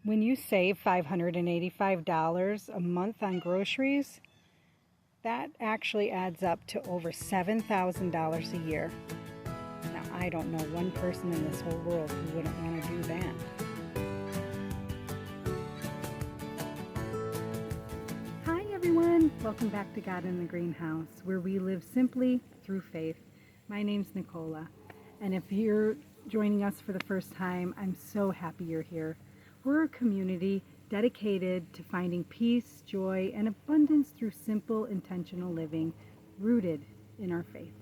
When you save $585 a month on groceries, that actually adds up to over $7,000 a year. Now, I don't know one person in this whole world who wouldn't want to do that. Hi everyone, welcome back to God in the Greenhouse, where we live simply through faith. My name's Nicola, and if you're joining us for the first time, I'm so happy you're here. We're a community dedicated to finding peace, joy, and abundance through simple, intentional living, rooted in our faith.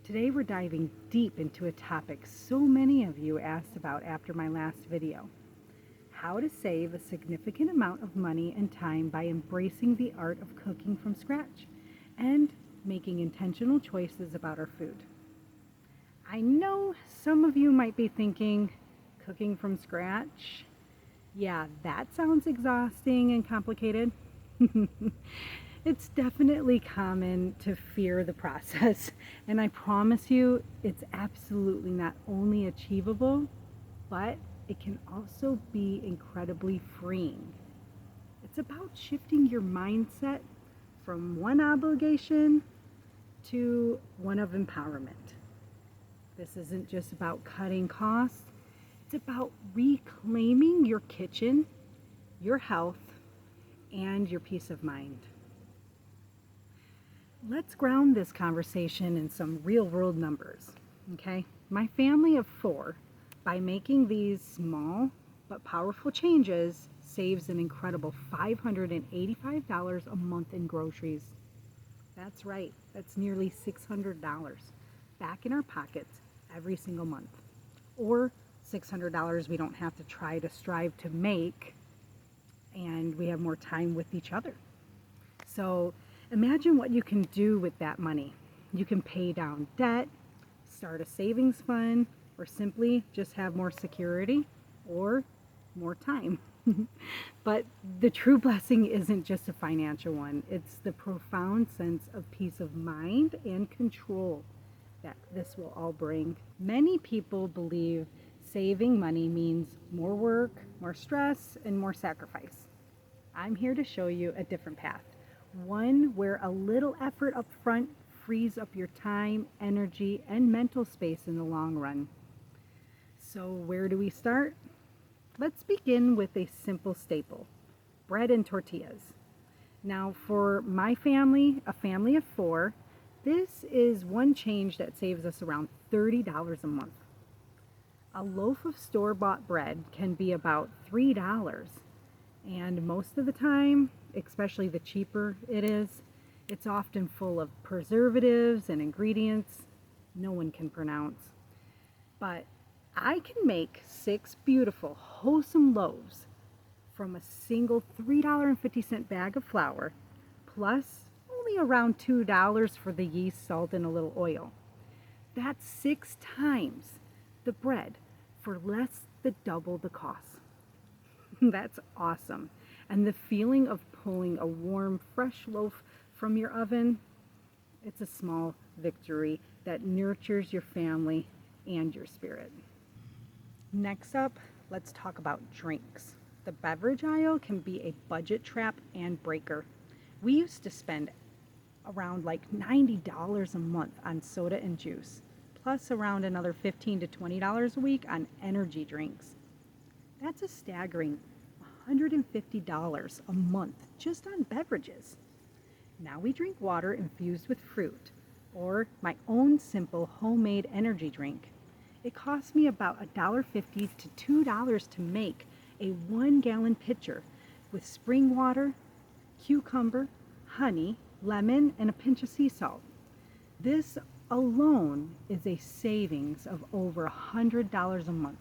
Today we're diving deep into a topic so many of you asked about after my last video: how to save a significant amount of money and time by embracing the art of cooking from scratch and making intentional choices about our food. I know some of you might be thinking, cooking from scratch? Yeah, that sounds exhausting and complicated. It's definitely common to fear the process, and I promise you it's absolutely not only achievable, but it can also be incredibly freeing. It's about shifting your mindset from one obligation to one of empowerment. This isn't just about cutting costs. It's about reclaiming your kitchen, your health, and your peace of mind. Let's ground this conversation in some real-world numbers, okay? My family of 4, by making these small but powerful changes, saves an incredible $585 a month in groceries. That's right, that's nearly $600 back in our pockets every single month. Or $600 we don't have to try to strive to make, and we have more time with each other. So imagine what you can do with that money. You can pay down debt, start a savings fund, or simply just have more security or more time. But the true blessing isn't just a financial one. It's the profound sense of peace of mind and control that this will all bring. Many people believe saving money means more work, more stress, and more sacrifice. I'm here to show you a different path, one where a little effort up front frees up your time, energy, and mental space in the long run. So where do we start? Let's begin with a simple staple: bread and tortillas. Now, for my family, a family of 4, this is one change that saves us around $30 a month. A loaf of store-bought bread can be about $3, and most of the time, especially the cheaper it is, it's often full of preservatives and ingredients no one can pronounce. But I can make 6 beautiful, wholesome loaves from a single $3.50 bag of flour, plus only around $2 for the yeast, salt, and a little oil. That's 6 times the bread for less than double the cost. That's awesome. And the feeling of pulling a warm, fresh loaf from your oven, it's a small victory that nurtures your family and your spirit. Next up, let's talk about drinks. The beverage aisle can be a budget trap and breaker. We used to spend around like $90 a month on soda and juice, plus around another $15 to $20 a week on energy drinks. That's a staggering $150 a month just on beverages. Now we drink water infused with fruit, or my own simple homemade energy drink. It costs me about $1.50 to $2 to make a 1-gallon pitcher with spring water, cucumber, honey, lemon, and a pinch of sea salt. This alone is a savings of over $100 a month.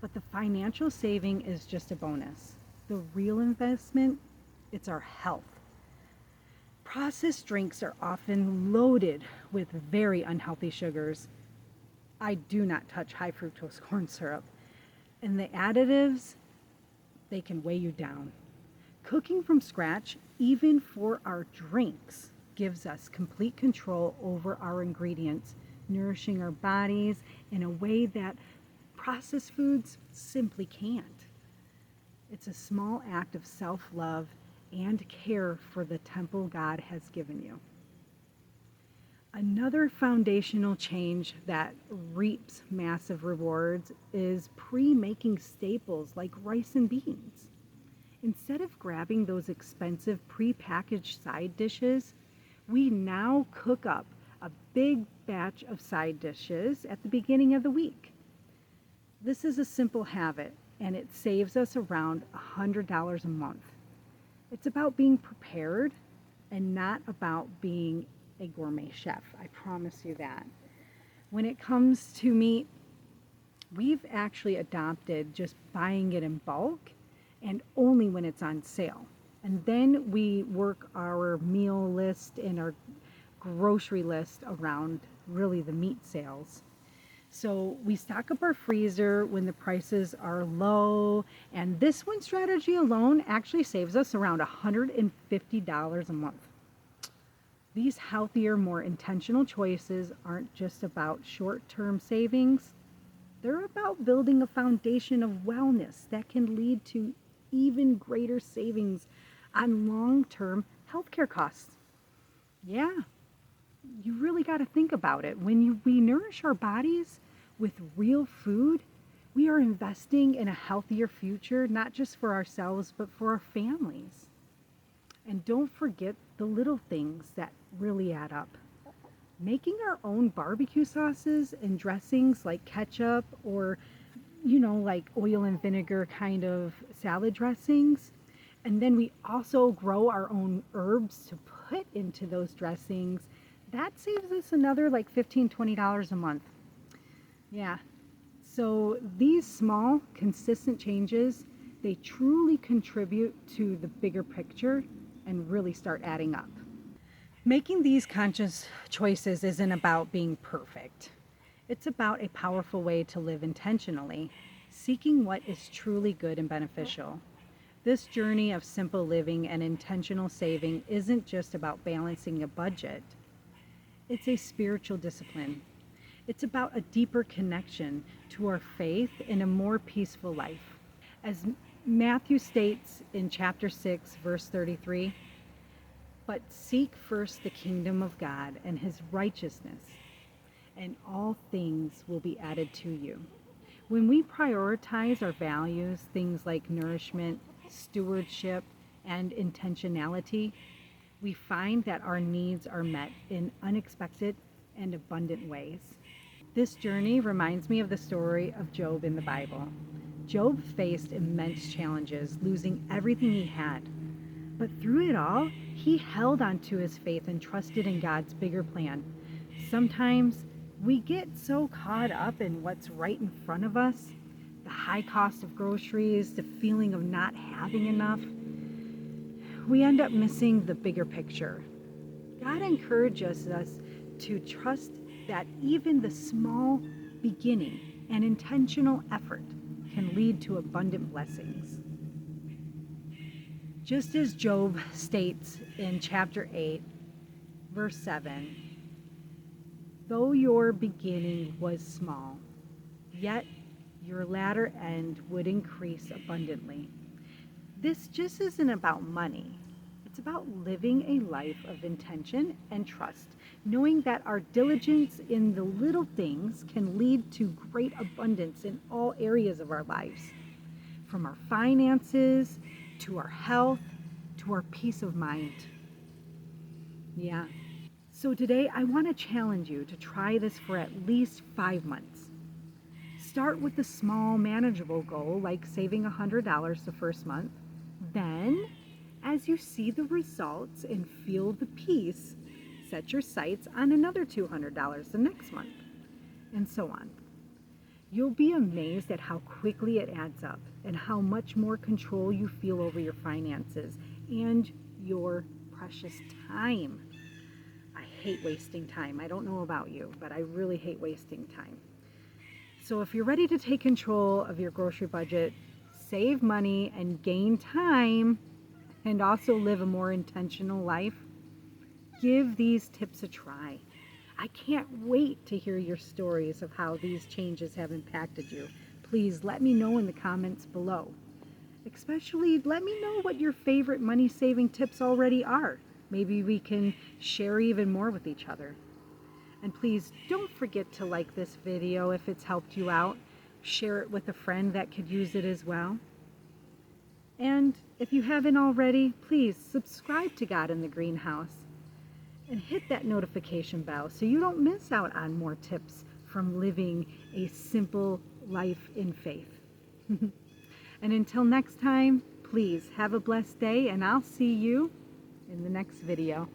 But the financial saving is just a bonus. The real investment, it's our health. Processed drinks are often loaded with very unhealthy sugars. I do not touch high fructose corn syrup. And the additives, they can weigh you down. Cooking from scratch, even for our drinks, gives us complete control over our ingredients, nourishing our bodies in a way that processed foods simply can't. It's a small act of self-love and care for the temple God has given you. Another foundational change that reaps massive rewards is pre-making staples like rice and beans. Instead of grabbing those expensive pre-packaged side dishes, we now cook up a big batch of side dishes at the beginning of the week. This is a simple habit, and it saves us around $100 a month. It's about being prepared and not about being a gourmet chef. I promise you that. When it comes to meat, we've actually adopted just buying it in bulk and only when it's on sale. And then we work our meal list and our grocery list around really the meat sales. So we stock up our freezer when the prices are low, and this one strategy alone actually saves us around $150 a month. These healthier, more intentional choices aren't just about short-term savings. They're about building a foundation of wellness that can lead to even greater savings on long-term healthcare costs. Yeah, you really got to think about it. When we nourish our bodies with real food, we are investing in a healthier future, not just for ourselves, but for our families. And don't forget the little things that really add up. Making our own barbecue sauces and dressings like ketchup or, like oil and vinegar kind of salad dressings. And then we also grow our own herbs to put into those dressings. That saves us another like $15, $20 a month. Yeah. So these small, consistent changes, they truly contribute to the bigger picture and really start adding up. Making these conscious choices isn't about being perfect. It's about a powerful way to live intentionally, seeking what is truly good and beneficial. This journey of simple living and intentional saving isn't just about balancing a budget. It's a spiritual discipline. It's about a deeper connection to our faith and a more peaceful life. As Matthew states in chapter 6, verse 33, "But seek first the kingdom of God and his righteousness, and all things will be added to you." When we prioritize our values, things like nourishment, stewardship, and intentionality, we find that our needs are met in unexpected and abundant ways. This journey reminds me of the story of Job in the Bible. Job faced immense challenges, losing everything he had. But through it all, he held on to his faith and trusted in God's bigger plan. Sometimes we get so caught up in what's right in front of us, the high cost of groceries, the feeling of not having enough, we end up missing the bigger picture. God encourages us to trust that even the small beginning and intentional effort can lead to abundant blessings. Just as Job states in chapter 8, verse 7, "Though your beginning was small, yet your latter end would increase abundantly." This just isn't about money. It's about living a life of intention and trust, knowing that our diligence in the little things can lead to great abundance in all areas of our lives, from our finances to our health to our peace of mind. Yeah. So today I want to challenge you to try this for at least 5 months. Start with a small, manageable goal like saving $100 the first month. Then, as you see the results and feel the peace, set your sights on another $200 the next month, and so on. You'll be amazed at how quickly it adds up and how much more control you feel over your finances and your precious time. I hate wasting time. I don't know about you, but I really hate wasting time. So if you're ready to take control of your grocery budget, save money, and gain time, and also live a more intentional life, give these tips a try. I can't wait to hear your stories of how these changes have impacted you. Please let me know in the comments below. Especially let me know what your favorite money saving tips already are. Maybe we can share even more with each other. And please don't forget to like this video if it's helped you out. Share it with a friend that could use it as well. And if you haven't already, please subscribe to God in the Greenhouse and hit that notification bell so you don't miss out on more tips from living a simple life in faith. And until next time, please have a blessed day, and I'll see you in the next video.